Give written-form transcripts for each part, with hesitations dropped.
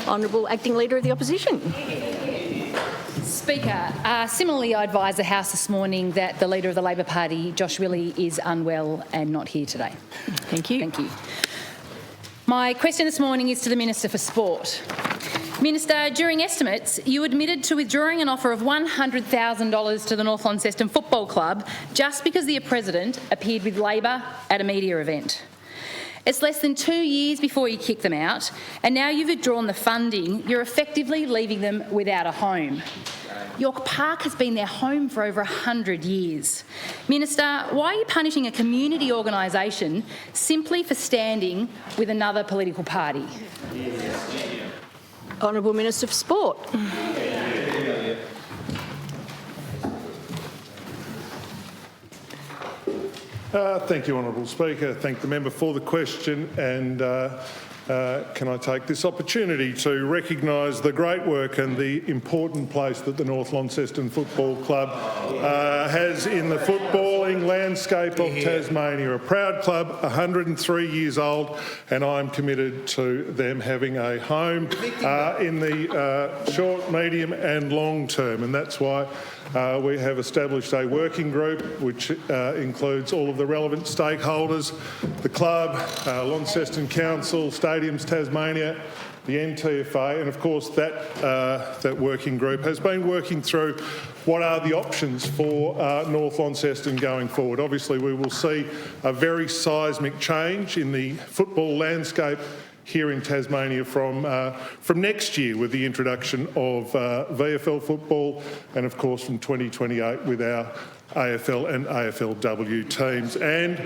Honourable Acting Leader of the Opposition. Speaker, similarly I advised the House this morning that the Leader of the Labor Party, Josh Willey, is unwell and not here today. Thank you. Thank you. My question this morning is to the Minister for Sport. Minister, during estimates, you admitted to withdrawing an offer of $100,000 to the North Launceston Football Club just because the President appeared with Labor at a media event. It's less than 2 years before you kick them out, and now you've withdrawn the funding, you're effectively leaving them without a home. York Park has been their home for over 100 years. Minister, why are you punishing a community organisation simply for standing with another political party? Honourable Minister for Sport. Thank you, Honourable Speaker. Thank the member for the question, and can I take this opportunity to recognise the great work and the important place that the North Launceston Football Club has in the footballing landscape of Tasmania. A proud club, 103 years old, and I'm committed to them having a home in the short, medium and long term, and that's why we have established a working group which includes all of the relevant stakeholders, the club, Launceston Council, Stadiums Tasmania, the NTFA, and of course that working group has been working through what are the options for North Launceston going forward. Obviously we will see a very seismic change in the football landscape here in Tasmania from next year with the introduction of VFL football, and of course from 2028 with our AFL and AFLW teams. And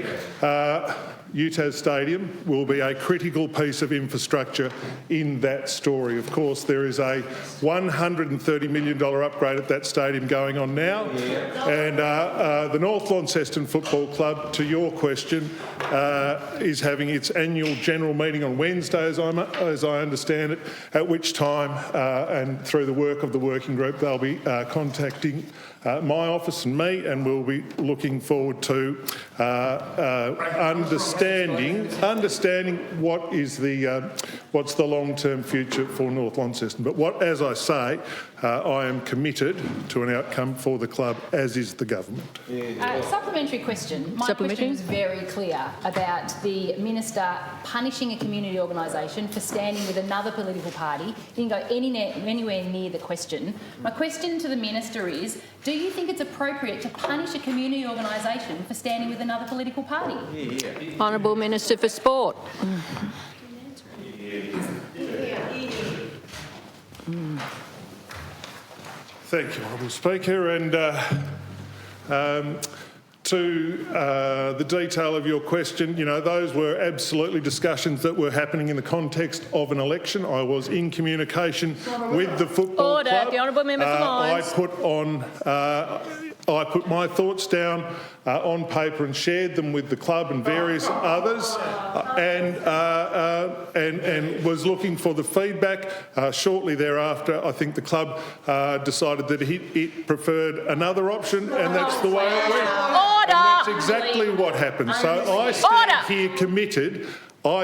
UTAS Stadium will be a critical piece of infrastructure in that story. Of course, there is a $130 million upgrade at that stadium going on now, and the North Launceston Football Club, to your question, is having its annual general meeting on Wednesday, as I understand it, at which time, and through the work of the working group, they'll be contacting my office and me, and we'll be looking forward to understanding what is what's the long-term future for North Launceston. But as I say, I am committed to an outcome for the club, as is the government. Supplementary question. My question was very clear about the Minister punishing a community organisation for standing with another political party. Didn't go anywhere near the question. My question to the Minister is, do you think it's appropriate to punish a community organisation for standing with another political party? Honourable Minister for Sport. Thank you, Honourable Speaker. And to the detail of your question, those were absolutely discussions that were happening in the context of an election. I was in communication with the football club. The Honourable Member for Lyons. I put my thoughts down on paper and shared them with the club and various others, and was looking for the feedback. Shortly thereafter, I think the club decided that it preferred another option, and that's the way it went. Order! And that's exactly what happened. So I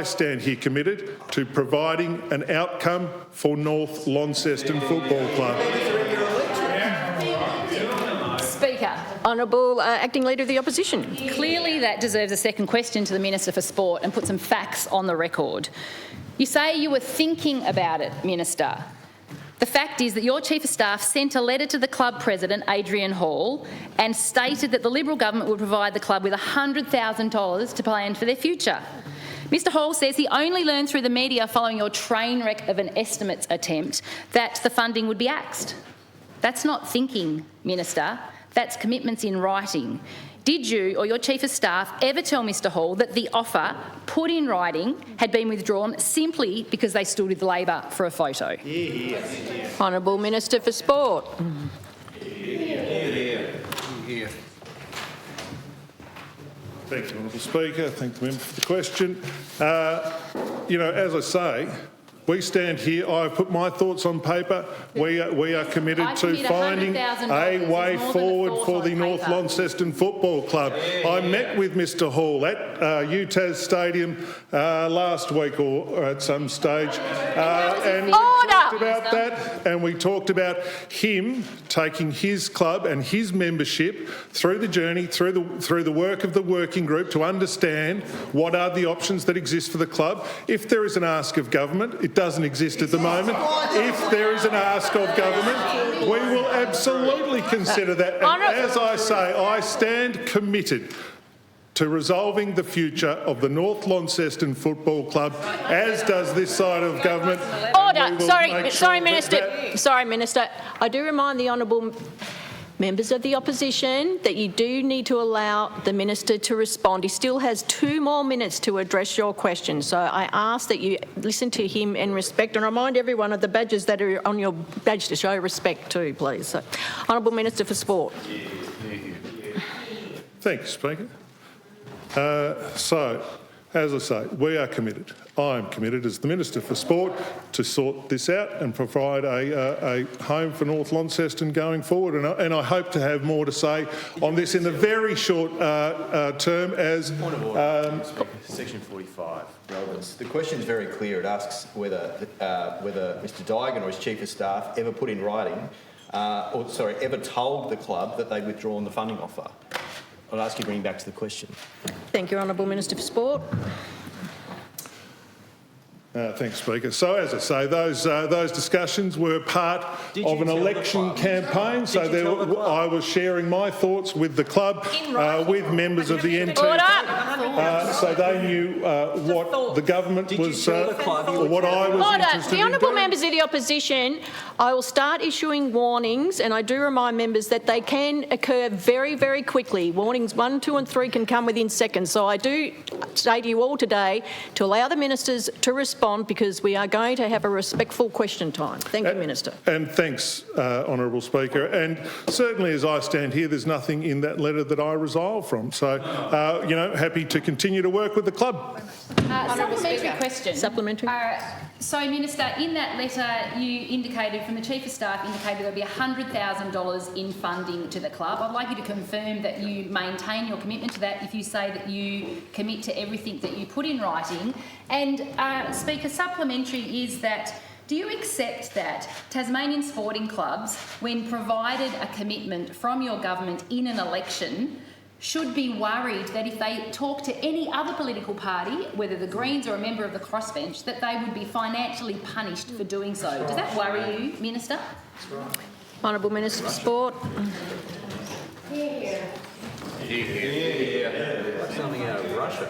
stand here committed to providing an outcome for North Launceston Football Club. Speaker. Honourable Acting Leader of the Opposition. Clearly that deserves a second question to the Minister for Sport, and put some facts on the record. You say you were thinking about it, Minister. The fact is that your Chief of Staff sent a letter to the club president, Adrian Hall, and stated that the Liberal government would provide the club with $100,000 to plan for their future. Mr Hall says he only learned through the media following your train wreck of an estimates attempt that the funding would be axed. That's not thinking, Minister. That's commitments in writing. Did you or your Chief of Staff ever tell Mr Hall that the offer put in writing had been withdrawn simply because they stood with Labor for a photo? Honourable Minister for Sport. Thank you, Honourable Speaker. Thank the member for the question. As I say, we stand here. I've put my thoughts on paper. We are committed to finding a way forward for the North Launceston Football Club. I met with Mr Hall at UTAS Stadium last week or at some stage. Order! and we talked about him taking his club and his membership through the journey, through the work of the working group to understand what are the options that exist for the club. If there is an ask of government, it doesn't exist at the moment. If there is an ask of government, we will absolutely consider that. And as I say, I stand committed to resolving the future of the North Launceston Football Club, as does this side of government. Order. Sorry, Minister. Sorry, Minister. I do remind the honourable members of the opposition that you do need to allow the minister to respond. He still has 2 more minutes to address your question, so I ask that you listen to him in respect, and remind everyone of the badges that are on your badge to show respect too, please. So, Honourable Minister for Sport. Thank you, Speaker. So, as I say, we are committed. I am committed as the Minister for Sport to sort this out and provide a home for North Launceston going forward. And I hope to have more to say on this in the very short term as... Point of order, Section 45, relevance. The question is very clear. It asks whether Mr Digan or his Chief of Staff ever put in writing, ever told the club that they'd withdrawn the funding offer. I'll ask you to bring back to the question. Thank you, Honourable Minister for Sport. Thanks, Speaker. So, as I say, those discussions were part of an election campaign. So I was sharing my thoughts with the club, with members of the NT, so they knew what the government was, or what I was interested in. The honourable members of the opposition, I will start issuing warnings, and I do remind members that they can occur very, very quickly. Warnings 1, 2 and 3 can come within seconds. So I do say to you all today to allow the ministers to respond, because we are going to have a respectful question time. Thank you, Minister. And thanks, Honourable Speaker. And certainly as I stand here, there's nothing in that letter that I resolve from. So, happy to continue to work with the club. Supplementary question. Supplementary. So, Minister, in that letter you indicated, from the Chief of Staff, indicated there'll be $100,000 in funding to the club. I'd like you to confirm that you maintain your commitment to that if you say that you commit to everything that you put in writing. And, Speaker, supplementary is that, do you accept that Tasmanian sporting clubs, when provided a commitment from your government in an election, should be worried that if they talk to any other political party, whether the Greens or a member of the crossbench, that they would be financially punished for doing so? Does that worry you, Minister? Honourable Minister for Sport. Yeah. Like something out of Russia.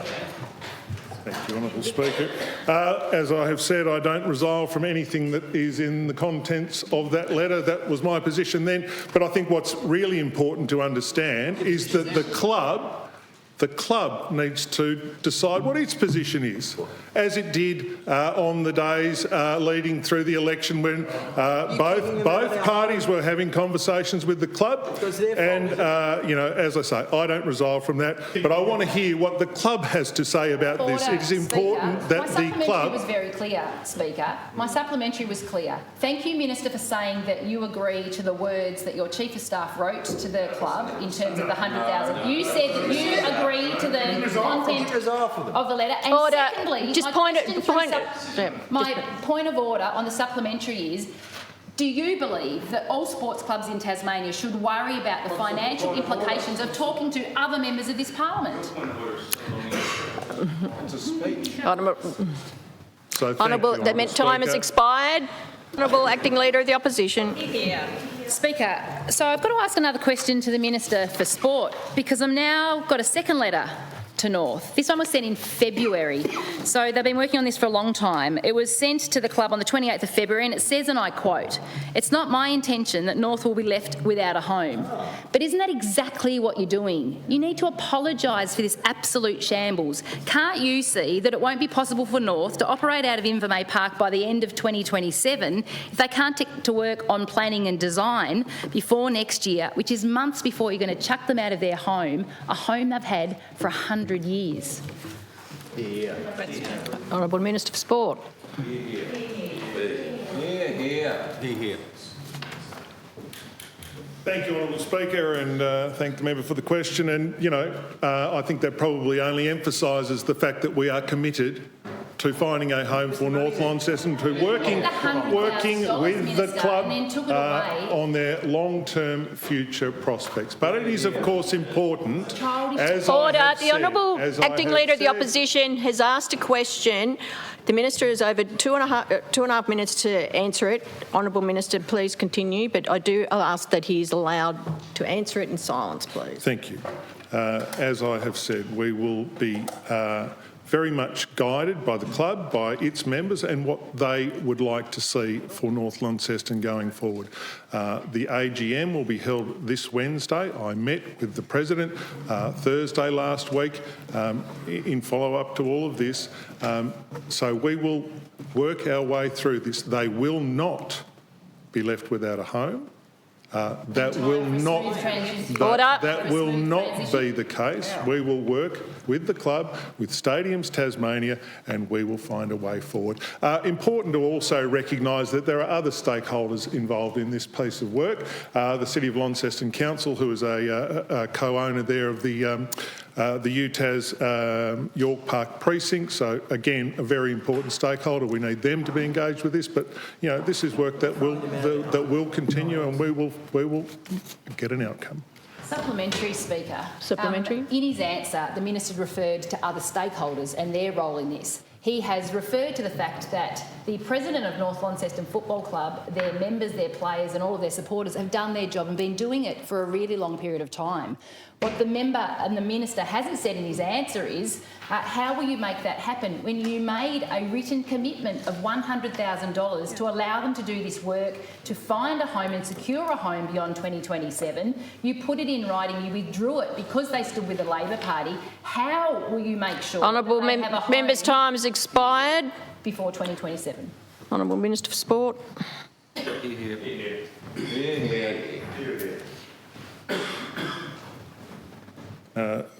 Thank you, Honourable Speaker. As I have said, I don't resolve from anything that is in the contents of that letter. That was my position then. But I think what's really important to understand is that the club needs to decide what its position is, as it did on the days leading through the election, when both parties were having conversations with the club. And as I say, I don't resolve from that, but I want to hear what the club has to say about this. It is important that the club... My supplementary was very clear, Speaker. My supplementary was clear. Thank you, Minister, for saying that you agree to the words that your Chief of Staff wrote to the club in terms of the $100,000. You said that you agree to the content of the letter. And order. Secondly, Just my point of order on the supplementary is, do you believe that all sports clubs in Tasmania should worry about the financial implications of talking to other members of this parliament? Honourable, that time has expired. Honourable Acting Leader of the Opposition. Speaker, so I've got to ask another question to the Minister for Sport, because I've now got a second letter to North. This one was sent in February, so they've been working on this for a long time. It was sent to the club on the 28th of February, and it says, and I quote, "It's not my intention that North will be left without a home." But isn't that exactly what you're doing? You need to apologise for this absolute shambles. Can't you see that it won't be possible for North to operate out of Invermay Park by the end of 2027 if they can't get to work on planning and design before next year, which is months before you're going to chuck them out of their home, a home they've had for 100 years? Honourable Minister for Sport. Thank you, Honourable Speaker, and thank the member for the question. And, I think that probably only emphasises the fact that we are committed to finding a home for North Launceston, to working with the club on their long-term future prospects. But it is, of course, important, as Order. I have The said, Honourable as I Acting have Leader of the said, Opposition has asked a question. The Minister has over two and a half minutes to answer it. Honourable Minister, please continue, but I'll ask that he is allowed to answer it in silence, please. Thank you. As I have said, we will be very much guided by the club, by its members, and what they would like to see for North Launceston going forward. The AGM will be held this Wednesday. I met with the President Thursday last week in follow-up to all of this. So we will work our way through this. They will not be left without a home. That will not be the case. We will work with the club, with Stadiums Tasmania, and we will find a way forward. Important to also recognise that there are other stakeholders involved in this piece of work. The City of Launceston Council, who is a co-owner there of the UTAS York Park precinct. So again, a very important stakeholder. We need them to be engaged with this. But you know, this is work that will continue, and we will get an outcome. Supplementary, Speaker. Supplementary. In his answer, the Minister referred to other stakeholders and their role in this. He has referred to the fact that the President of North Launceston Football Club, their members, their players and all of their supporters have done their job and been doing it for a really long period of time. What the member and the Minister hasn't said in his answer is, how will you make that happen when you made a written commitment of $100,000 to allow them to do this work, to find a home and secure a home beyond 2027? You put it in writing, you withdrew it because they stood with the Labor Party. How will you make sure Honourable that they have a home members' time has expired. before 2027? Honourable Minister for Sport.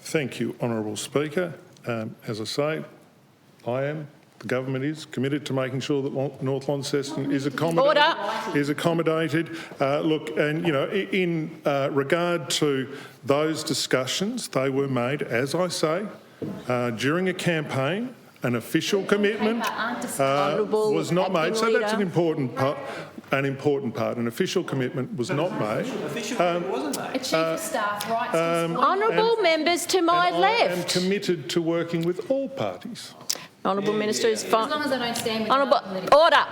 Thank you, Honourable Speaker. As I say, the government is committed to making sure that North Launceston is accommodated. Look, and you know, in regard to those discussions, they were made, as I say, during a campaign. An official commitment was not made, so that's an important part. An official commitment was not made. A Chief of Staff writes Honourable members to my left. I am committed to working with all parties. Honourable Minister is fine. as long as I don't stand with Honourable, order.